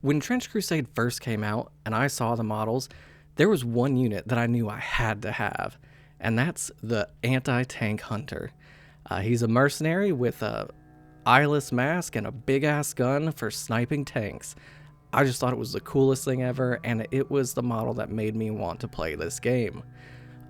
When Trench Crusade first came out and I saw the models, there was one unit that I knew I had to have, and that's the Anti-Tank Hunter. He's a mercenary with a eyeless mask and a big-ass gun for sniping tanks. I just thought it was the coolest thing ever, and it was the model that made me want to play this game.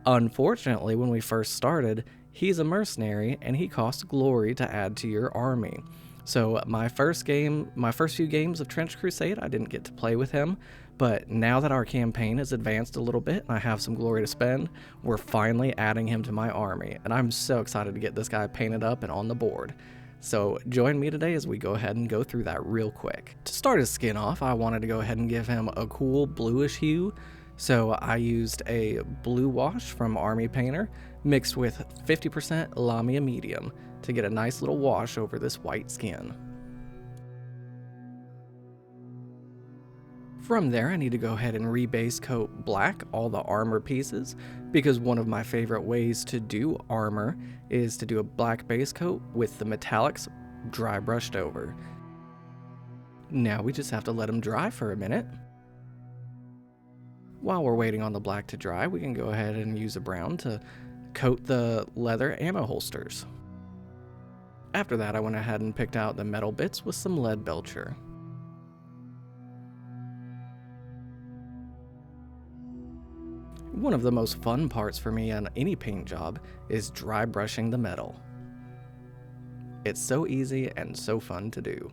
Unfortunately, when we first started, he's a mercenary and he costs glory to add to your army. So my first few games of Trench Crusade, I didn't get to play with him, but now that our campaign has advanced a little bit and I have some glory to spend, we're finally adding him to my army, and I'm so excited to get this guy painted up and on the board. So join me today as we go ahead and go through that real quick. To start his skin off, I wanted to go ahead and give him a cool bluish hue, so I used a blue wash from Army Painter mixed with 50% Lamia Medium to get a nice little wash over this white skin. From there, I need to go ahead and rebase coat black all the armor pieces, because one of my favorite ways to do armor is to do a black base coat with the metallics dry brushed over. Now we just have to let them dry for a minute. While we're waiting on the black to dry, we can go ahead and use a brown to coat the leather ammo holsters. After that, I went ahead and picked out the metal bits with some lead belcher. One of the most fun parts for me on any paint job is dry brushing the metal. It's so easy and so fun to do.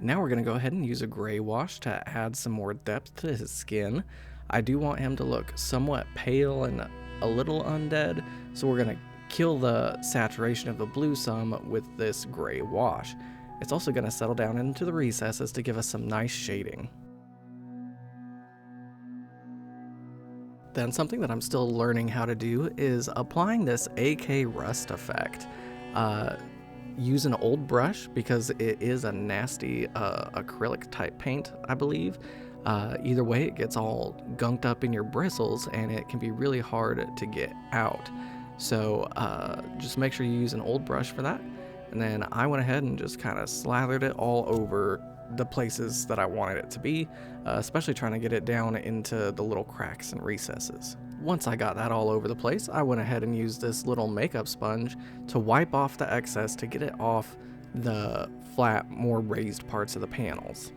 Now we're going to go ahead and use a gray wash to add some more depth to his skin. I do want him to look somewhat pale and a little undead, so we're going to kill the saturation of the blue some with this gray wash. It's also going to settle down into the recesses to give us some nice shading. Then something that I'm still learning how to do is applying this AK rust effect. Use an old brush because it is a nasty acrylic type paint, I believe. Either way, it gets all gunked up in your bristles and it can be really hard to get out. So just make sure you use an old brush for that. And then I went ahead and just kind of slathered it all over the places that I wanted it to be, especially trying to get it down into the little cracks and recesses. Once I got that all over the place, I went ahead and used this little makeup sponge to wipe off the excess to get it off the flat, more raised parts of the panels.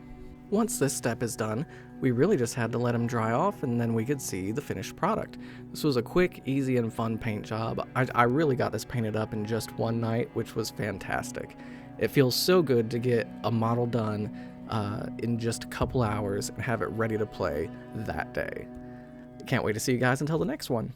Once this step is done, we really just had to let them dry off and then we could see the finished product. This was a quick, easy, and fun paint job. I really got this painted up in just one night, which was fantastic. It feels so good to get a model done in just a couple hours and have it ready to play that day. Can't wait to see you guys until the next one.